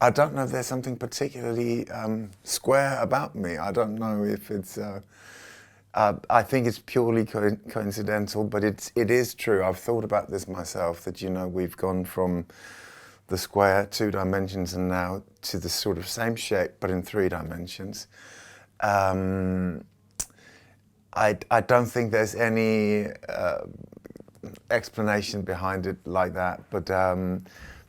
I don't know if there's something particularly square about me. I don't know if it's. I think it's purely coincidental, but it is true. I've thought about this myself. That we've gone from the square 2 dimensions and now to the sort of same shape but in 3 dimensions. I don't think there's any explanation behind it like that, but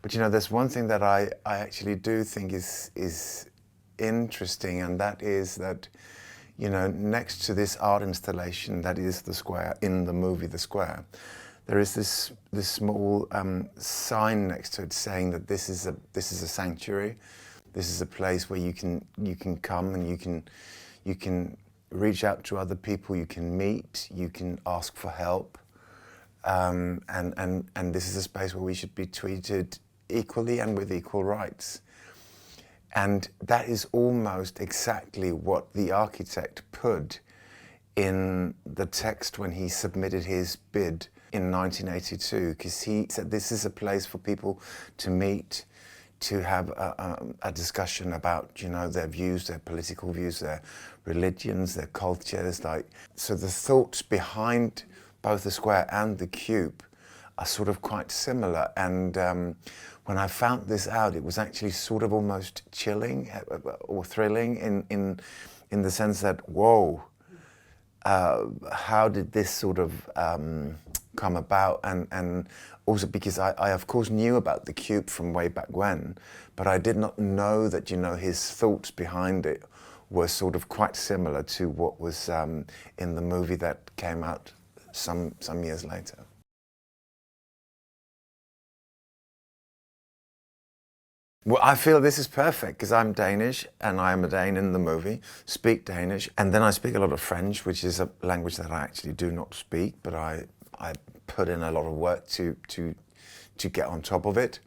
there's one thing that I actually do think is interesting, and that is that next to this art installation that is the square in the movie The Square, there is this small sign next to it saying that this is a sanctuary. This is a place where you can come and you can reach out to other people, you can meet, you can ask for help, and this is a space where we should be treated equally and with equal rights. And that is almost exactly what the architect put in the text when he submitted his bid in 1982, because he said this is a place for people to meet, to have a discussion about their views, their political views, their religions, their cultures. So the thoughts behind both the square and the cube are sort of quite similar. And when I found this out, it was actually sort of almost chilling or thrilling in the sense that, whoa, how did this sort of come about? And also because I of course knew about the cube from way back when, but I did not know that his thoughts behind it were sort of quite similar to what was in the movie that came out some years later. Well, I feel this is perfect because I'm Danish and I'm a Dane in the movie, speak Danish, and then I speak a lot of French, which is a language that I actually do not speak, but I put in a lot of work to get on top of it.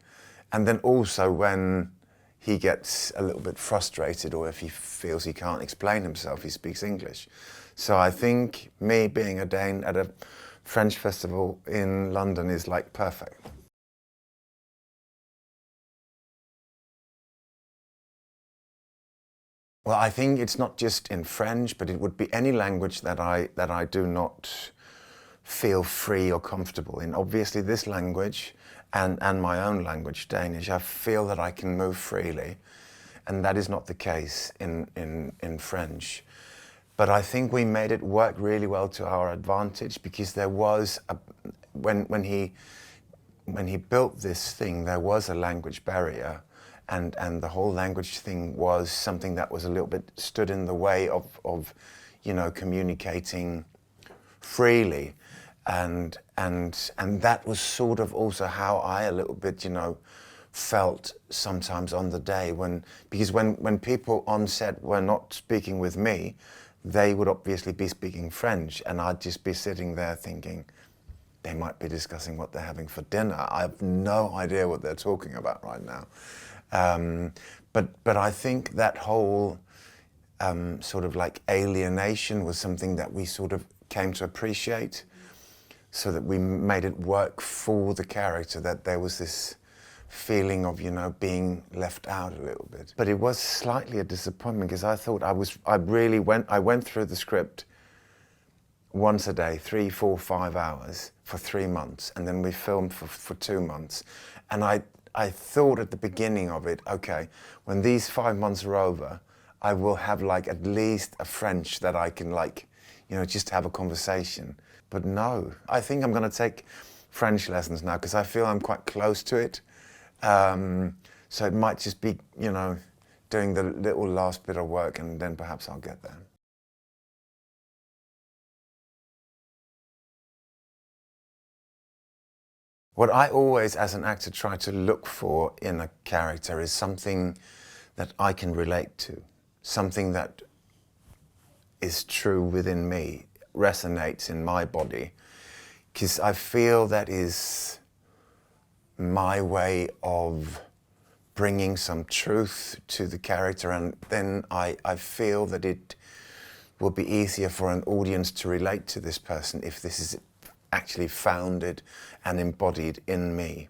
And then also when he gets a little bit frustrated or if he feels he can't explain himself, he speaks English. So I think me being a Dane at a French festival in London is like perfect. Well, I think it's not just in French, but it would be any language that I do not feel free or comfortable in. Obviously this language and my own language, Danish, I feel that I can move freely, and that is not the case in French. But I think we made it work really well to our advantage, because there was when he built this thing, there was a language barrier. And the whole language thing was something that was a little bit stood in the way of communicating freely, and that was sort of also how I a little bit felt sometimes on the day because when people on set were not speaking with me, they would obviously be speaking French, and I'd just be sitting there thinking, they might be discussing what they're having for dinner. I have no idea what they're talking about right now. But I think that whole sort of like alienation was something that we sort of came to appreciate, so that we made it work for the character, that there was this feeling of being left out a little bit. But it was slightly a disappointment, because I thought I went through the script once a day, 3, 4, 5 hours for 3 months, and then we filmed for 2 months, and I thought at the beginning of it, okay, when these 5 months are over, I will have like at least a French that I can just have a conversation. But no, I think I'm going to take French lessons now, because I feel I'm quite close to it. So it might just be, doing the little last bit of work, and then perhaps I'll get there. What I always, as an actor, try to look for in a character is something that I can relate to, something that is true within me, resonates in my body, because I feel that is my way of bringing some truth to the character, and then I feel that it will be easier for an audience to relate to this person if this is actually founded and embodied in me.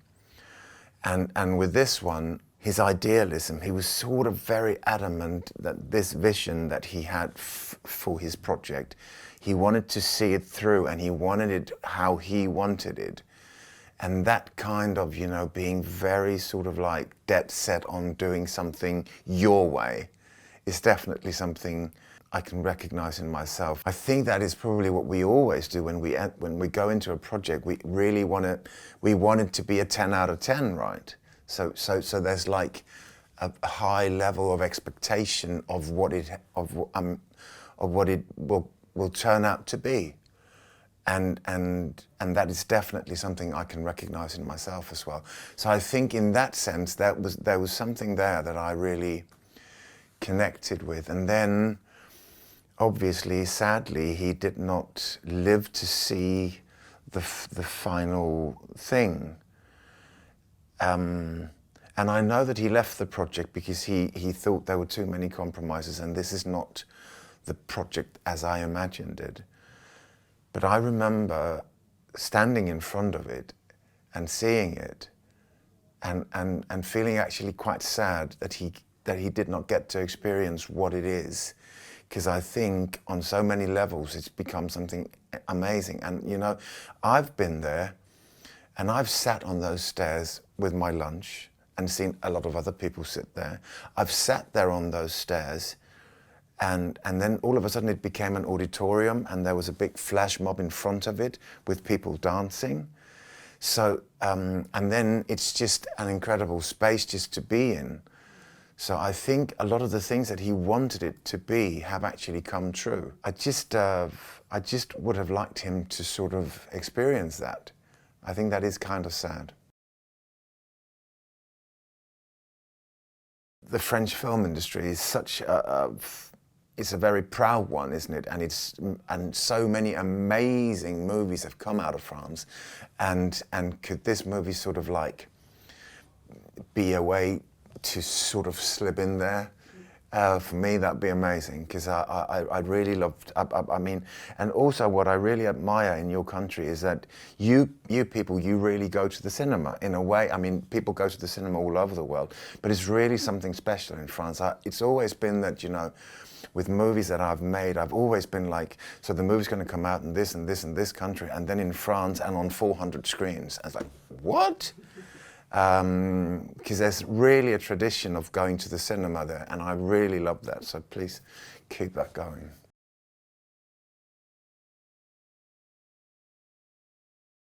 And with this one, his idealism. He was sort of very adamant that this vision that he had for his project, he wanted to see it through, and he wanted it how he wanted it. And that kind of, you know, being very sort of like dead set on doing something your way is definitely something I can recognize in myself. I think that is probably what we always do when we go into a project. We really want it to be a 10 out of 10, right? So there's like a high level of expectation of what it will turn out to be. And that is definitely something I can recognize in myself as well. So I think in that sense, there was something there that I really connected with. And then, obviously, sadly, he did not live to see the final thing. And I know that he left the project because he thought there were too many compromises, and this is not the project as I imagined it. But I remember standing in front of it and seeing it and feeling actually quite sad that he did not get to experience what it is, because I think on so many levels it's become something amazing. And you know, I've been there and I've sat on those stairs with my lunch and seen a lot of other people sit there. I've sat there on those stairs and then all of a sudden it became an auditorium, and there was a big flash mob in front of it with people dancing. So, and then it's just an incredible space just to be in. So I think a lot of the things that he wanted it to be have actually come true. I just would have liked him to sort of experience that. I think that is kind of sad. The French film industry is such it's a very proud one, isn't it? And so many amazing movies have come out of France. And could this movie sort of like be a way to sort of slip in there? For me, that'd be amazing, because I really loved, I mean, and also what I really admire in your country is that you people, you really go to the cinema in a way. I mean, people go to the cinema all over the world, but it's really something special in France. It's always been that, you know, with movies that I've made, I've always been like, so the movie's going to come out in this and this and this country, and then in France and on 400 screens. I was like, what? Because there's really a tradition of going to the cinema there, and I really love that. So please keep that going.